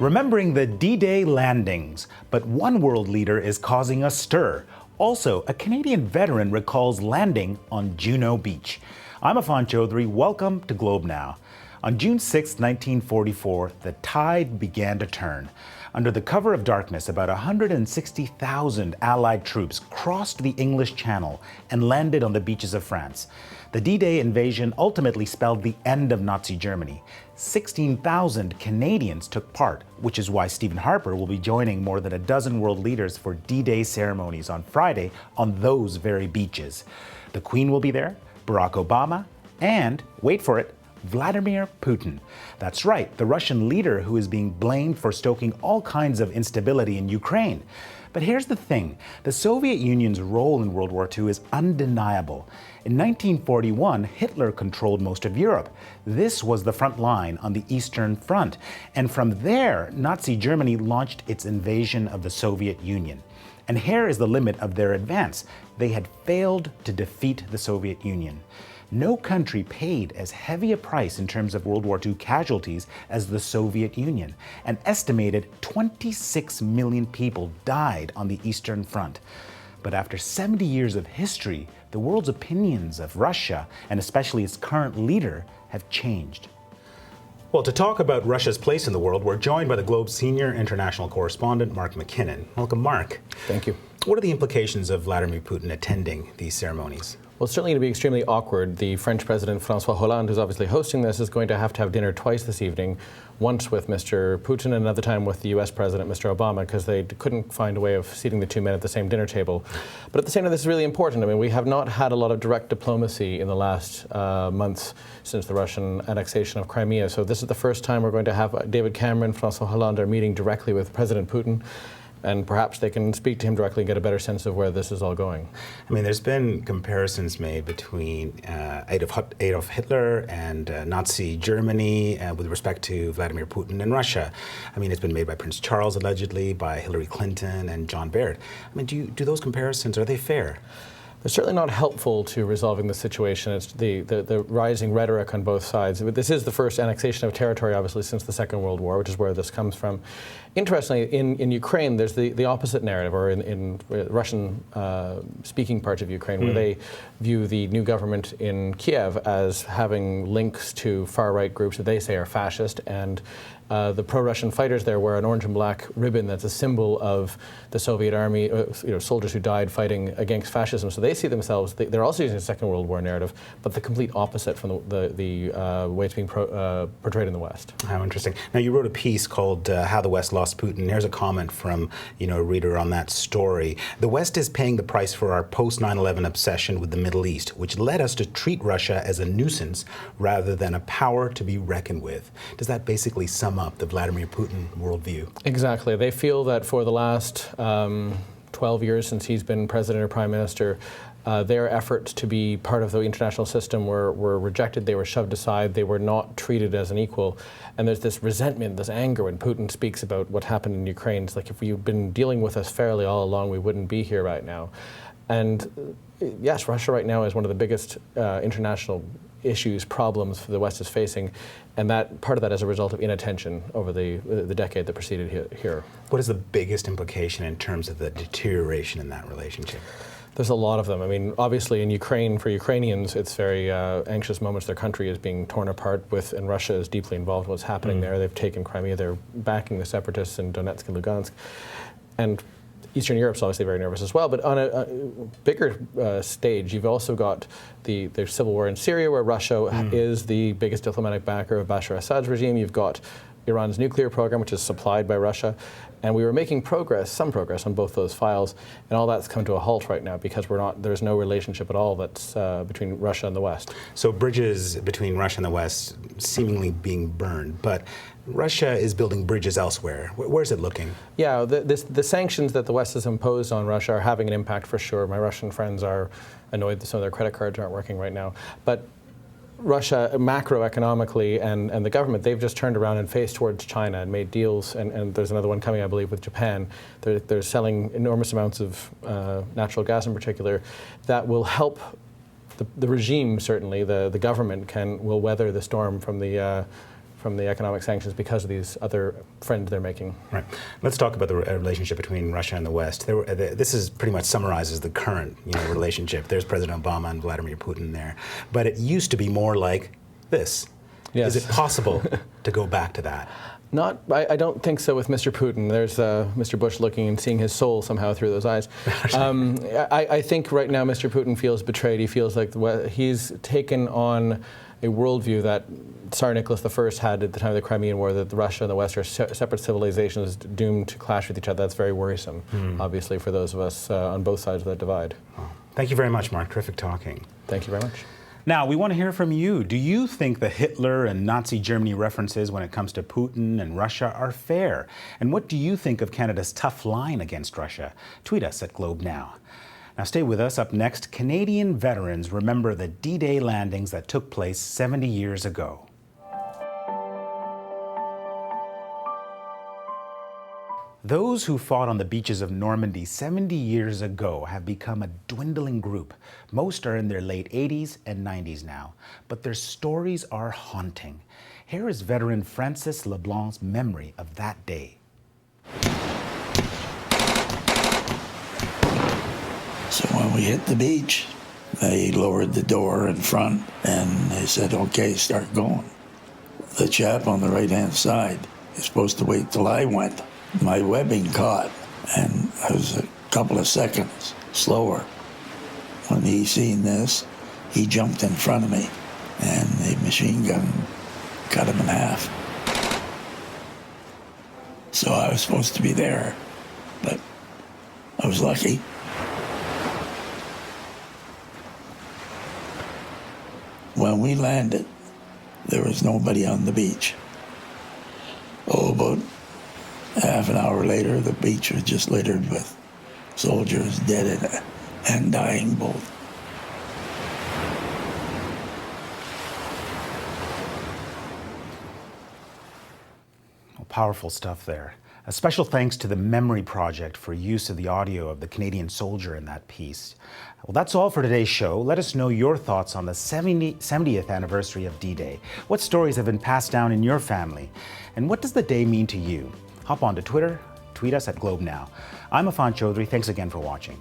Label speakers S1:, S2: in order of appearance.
S1: Remembering the D-Day landings, but one world leader is causing a stir. Also, a Canadian veteran recalls landing on Juno Beach. I'm Affan Chowdhry. Welcome to Globe Now. On June 6, 1944, the tide began to turn. Under the cover of darkness, about 160,000 Allied troops crossed the English Channel and landed on the beaches of France. The D-Day invasion ultimately spelled the end of Nazi Germany. 16,000 Canadians took part, which is why Stephen Harper will be joining more than a dozen world leaders for D-Day ceremonies on Friday on those very beaches. The Queen will be there, Barack Obama, and, wait for it, Vladimir Putin. That's right, the Russian leader who is being blamed for stoking all kinds of instability in Ukraine. But here's the thing, the Soviet Union's role in World War II is undeniable. In 1941, Hitler controlled most of Europe. This was the front line on the Eastern Front. And from there, Nazi Germany launched its invasion of the Soviet Union. And here is the limit of their advance. They had failed to defeat the Soviet Union. No country paid as heavy a price in terms of World War II casualties as the Soviet Union. An estimated 26 million people died on the Eastern Front. But after 70 years of history, the world's opinions of Russia, and especially its current leader, have changed. Well, to talk about Russia's place in the world, we're joined by the Globe's senior international correspondent, Mark McKinnon. Welcome, Mark.
S2: Thank you.
S1: What are the implications of Vladimir Putin attending these ceremonies?
S2: Well, it's certainly going to be extremely awkward. The French President, François Hollande, who's obviously hosting this, is going to have dinner twice this evening, once with Mr. Putin and another time with the US President, Mr. Obama, because they couldn't find a way of seating the two men at the same dinner table. But at the same time, this is really important. I mean, we have not had a lot of direct diplomacy in the last months since the Russian annexation of Crimea. So this is the first time we're going to have David Cameron, François Hollande are meeting directly with President Putin. And perhaps they can speak to him directly and get a better sense of where this is all going.
S1: I mean, there's been comparisons made between Adolf Hitler and Nazi Germany with respect to Vladimir Putin and Russia. I mean, it's been made by Prince Charles, allegedly, by Hillary Clinton and John Baird. I mean, do those comparisons, are they fair?
S2: They're certainly not helpful to resolving the situation. It's the rising rhetoric on both sides. This is the first annexation of territory, obviously, since the Second World War, which is where this comes from. Interestingly, in Ukraine, there's the opposite narrative, or in Russian-speaking parts of Ukraine, where they view the new government in Kiev as having links to far-right groups that they say are fascist, and the pro-Russian fighters there wear an orange and black ribbon that's a symbol of the Soviet army, soldiers who died fighting against fascism. So they see themselves, they're also using the Second World War narrative, but the complete opposite from the way it's being portrayed in the West.
S1: How interesting. Now, you wrote a piece called How the West Lost Putin. Here's a comment from a reader on that story. The West is paying the price for our post-9/11 obsession with the Middle East, which led us to treat Russia as a nuisance rather than a power to be reckoned with. Does that basically sum up the Vladimir Putin worldview?
S2: Exactly. They feel that for the last 12 years since he's been president or prime minister, their efforts to be part of the international system were rejected. They were shoved aside. They were not treated as an equal. And there's this resentment, this anger when Putin speaks about what happened in Ukraine. It's like, if you'd been dealing with us fairly all along, we wouldn't be here right now. And yes, Russia right now is one of the biggest international issues, problems the West is facing, and that part of that is a result of inattention over the decade that preceded here.
S1: What is the biggest implication in terms of the deterioration in that relationship?
S2: There's a lot of them. I mean, obviously in Ukraine, for Ukrainians, it's very anxious moments. Their country is being torn apart and Russia is deeply involved in what's happening there. They've taken Crimea. They're backing the separatists in Donetsk and Lugansk. And Eastern Europe's obviously very nervous as well, but on a bigger stage, you've also got the civil war in Syria, where Russia is the biggest diplomatic backer of Bashar Assad's regime. You've got Iran's nuclear program, which is supplied by Russia. And we were making some progress on both those files, and all that's come to a halt right now because there's no relationship at all that's between Russia and the West.
S1: So bridges between Russia and the West seemingly being burned, but Russia is building bridges elsewhere. Where's it looking? Yeah,
S2: the sanctions that the West has imposed on Russia are having an impact for sure. My Russian friends are annoyed that some of their credit cards aren't working right now. But Russia, macroeconomically, and the government, they've just turned around and faced towards China and made deals, and there's another one coming, I believe, with Japan. They're selling enormous amounts of natural gas in particular that will help the regime, certainly, the government will weather the storm from from the economic sanctions because of these other friends they're making.
S1: Right. Let's talk about the relationship between Russia and the West. This is pretty much summarizes the current relationship. There's President Obama and Vladimir Putin there. But it used to be more like this.
S2: Yes.
S1: Is it possible to go back to that?
S2: I don't think so with Mr. Putin. There's Mr. Bush looking and seeing his soul somehow through those eyes. I think right now Mr. Putin feels betrayed. He feels like he's taken on a worldview that Tsar Nicholas I had at the time of the Crimean War, that Russia and the West are separate civilizations doomed to clash with each other. That's very worrisome, obviously, for those of us on both sides of that divide.
S1: Oh. Thank you very much, Mark. Terrific talking.
S2: Thank you very much.
S1: Now, we want to hear from you. Do you think the Hitler and Nazi Germany references when it comes to Putin and Russia are fair? And what do you think of Canada's tough line against Russia? Tweet us at Globe Now. Now, stay with us. Up next, Canadian veterans remember the D-Day landings that took place 70 years ago. Those who fought on the beaches of Normandy 70 years ago have become a dwindling group. Most are in their late 80s and 90s now, but their stories are haunting. Here is veteran Francis LeBlanc's memory of that day.
S3: So when we hit the beach, they lowered the door in front and they said, okay, start going. The chap on the right-hand side is supposed to wait till I went. My webbing caught, and I was a couple of seconds slower. When he seen this, he jumped in front of me, and the machine gun cut him in half. So I was supposed to be there, but I was lucky. When we landed, there was nobody on the beach. About half an hour later, the beach was just littered with soldiers, dead and dying both.
S1: Well, powerful stuff there. A special thanks to the Memory Project for use of the audio of the Canadian soldier in that piece. Well, that's all for today's show. Let us know your thoughts on the 70th anniversary of D-Day. What stories have been passed down in your family? And what does the day mean to you? Hop on to Twitter, tweet us at Globe Now. I'm Affan Chowdhry. Thanks again for watching.